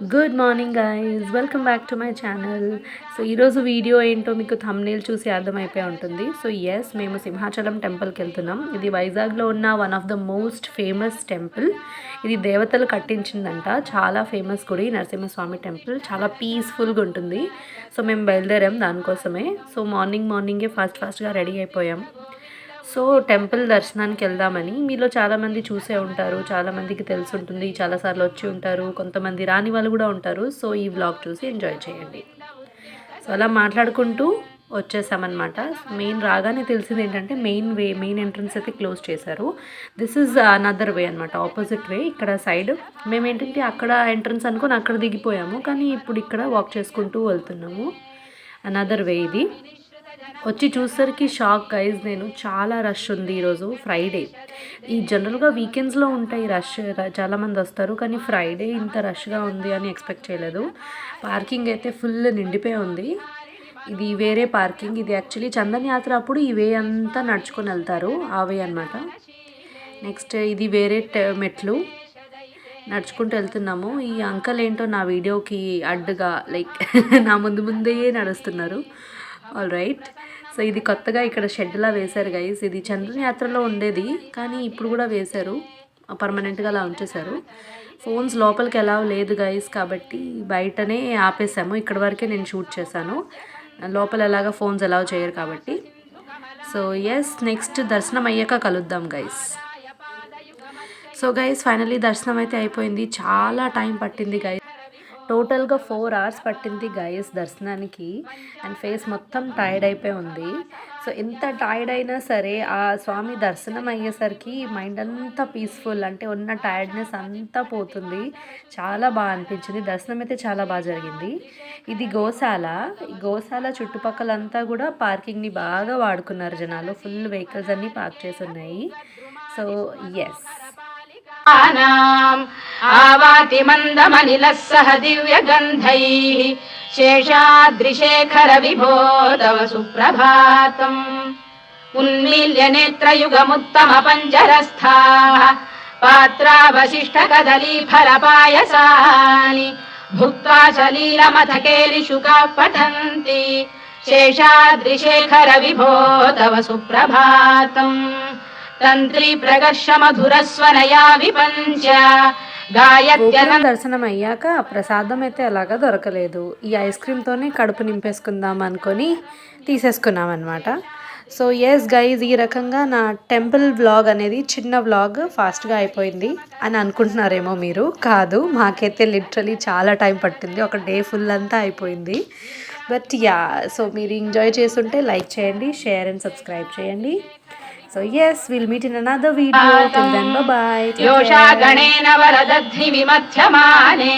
Good morning guys, welcome back to my channel. So ఈరోజు video ఏంటో మీకు thumbnail చూసి అర్థమైపోయి ఉంటుంది. సో ఎస్, మేము సింహాచలం టెంపుల్కి వెళ్తున్నాం. ఇది వైజాగ్లో ఉన్న one of the most famous temple. ఇది దేవతలు కట్టించిందంట. చాలా ఫేమస్ గుడి, నరసింహస్వామి టెంపుల్. చాలా పీస్ఫుల్గా ఉంటుంది. సో మేము బయలుదేరాం దానికోసమే. సో మార్నింగే ఫాస్ట్గా రెడీ అయిపోయాం. సో టెంపుల్ దర్శనానికి వెళ్దామని. మీలో చాలామంది చూసే ఉంటారు, చాలామందికి తెలిసి ఉంటుంది, చాలాసార్లు వచ్చి ఉంటారు, కొంతమంది రాని వాళ్ళు కూడా ఉంటారు. సో ఈ వ్లాగ్ చూసి ఎంజాయ్ చేయండి. సో అలా మాట్లాడుకుంటూ వచ్చేసామన్నమాట. మెయిన్ రాగానే తెలిసింది ఏంటంటే మెయిన్ ఎంట్రన్స్ అయితే క్లోజ్ చేశారు. దిస్ ఈజ్ అనదర్ వే అనమాట, ఆపోజిట్ వే. ఇక్కడ సైడ్ మేము ఏంటంటే అక్కడ ఎంట్రన్స్ అనుకొని అక్కడ దిగిపోయాము, కానీ ఇప్పుడు ఇక్కడ వాక్ చేసుకుంటూ వెళ్తున్నాము. అనదర్ వే ఇది. వచ్చి చూసేసరికి షాక్ గైజ్. నేను చాలా రష్ ఉంది ఈరోజు ఫ్రైడే. ఈ జనరల్గా వీకెండ్స్లో ఉంటాయి రష్, చాలామంది వస్తారు, కానీ ఫ్రైడే ఇంత రష్గా ఉంది అని ఎక్స్పెక్ట్ చేయలేదు. పార్కింగ్ అయితే ఫుల్ నిండిపోయి ఉంది. ఇది వేరే పార్కింగ్. ఇది యాక్చువల్లీ చందన్ యాత్ర అప్పుడు ఈ వే అంతా నడుచుకొని వెళ్తారు, ఆ వే అనమాట. నెక్స్ట్ ఇది వేరే మెట్లు, నడుచుకుంటూ వెళ్తున్నాము. ఈ అంకల్ ఏంటో నా వీడియోకి అడ్డుగా లైక్ నా ముందే నడుస్తున్నారు. All right. సో ఇది కొత్తగా ఇక్కడ షెడ్లా వేశారు గైస్. ఇది చంద్రన్ యాత్రలో ఉండేది, కానీ ఇప్పుడు కూడా వేశారు, పర్మనెంట్గా అలా ఉంచేశారు. ఫోన్స్ లోపలికి ఎలా లేదు గైస్, కాబట్టి బయటనే ఆపేసాము. ఇక్కడ వరకే నేను షూట్ చేశాను, లోపల ఎలాగా ఫోన్స్ అలౌ చేయరు కాబట్టి. సో ఎస్, నెక్స్ట్ దర్శనం అయ్యాక కలుద్దాం గైస్. సో గైస్ ఫైనలీ దర్శనం అయితే అయిపోయింది. చాలా టైం పట్టింది గైస్. టోటల్గా 4 hours పట్టింది గైస్ దర్శనానికి. అండ్ ఫేస్ మొత్తం టైర్డ్ అయిపోయి ఉంది. సో ఎంత టైర్డ్ అయినా సరే ఆ స్వామి దర్శనం అయ్యేసరికి మైండ్ అంతా పీస్ఫుల్, అంటే ఉన్న టైర్డ్నెస్ అంతా పోతుంది. చాలా బాగా అనిపించింది. దర్శనం అయితే చాలా బాగా జరిగింది. ఇది గోశాల చుట్టుపక్కలంతా కూడా పార్కింగ్ని బాగా వాడుకున్నారు జనాలు. ఫుల్ వెహికల్స్ అన్నీ పార్క్ చేసి ఉన్నాయి. సో ఎస్, आवाति मन्दमनिलः सह दिव्यगन्धैः शेषाद्रिशेखर विभो तव सुप्रभातम् उन्मील्य नेत्रयुगमुत्तमपञ्जरस्थाः पात्रावशिष्टकदलीफलपायसानि भुक्त्वा सलीलमथकेलिशुकाः पठन्ति शेषाद्रिशेखर विभो तव सुप्रभातम् తంత్రి ప్రగర్ష మధురస్వనయా విపంచ గాయత్యనం. దర్శనం అయ్యాక ప్రసాదం అయితే అలాగా దొరకలేదు. ఈ ఐస్ క్రీమ్తోనే కడుపు నింపేసుకుందాం అనుకొని తీసేసుకున్నాం అనమాట. సో ఎస్ గైజ్, ఈ రకంగా నా టెంపుల్ వ్లాగ్ అనేది చిన్న వ్లాగ్ ఫాస్ట్గా అయిపోయింది అని అనుకుంటున్నారేమో మీరు. కాదు, మాకైతే లిటరలీ చాలా టైం పట్టింది. ఒక డే ఫుల్ అంతా అయిపోయింది. బట్ యా, సో మీరు ఎంజాయ్ చేస్తుంటే లైక్ చేయండి, షేర్ అండ్ సబ్స్క్రైబ్ చేయండి. So yes, we'll meet in another video. Till then, bye bye. Yosha ganena varadadhi vimadhyamane.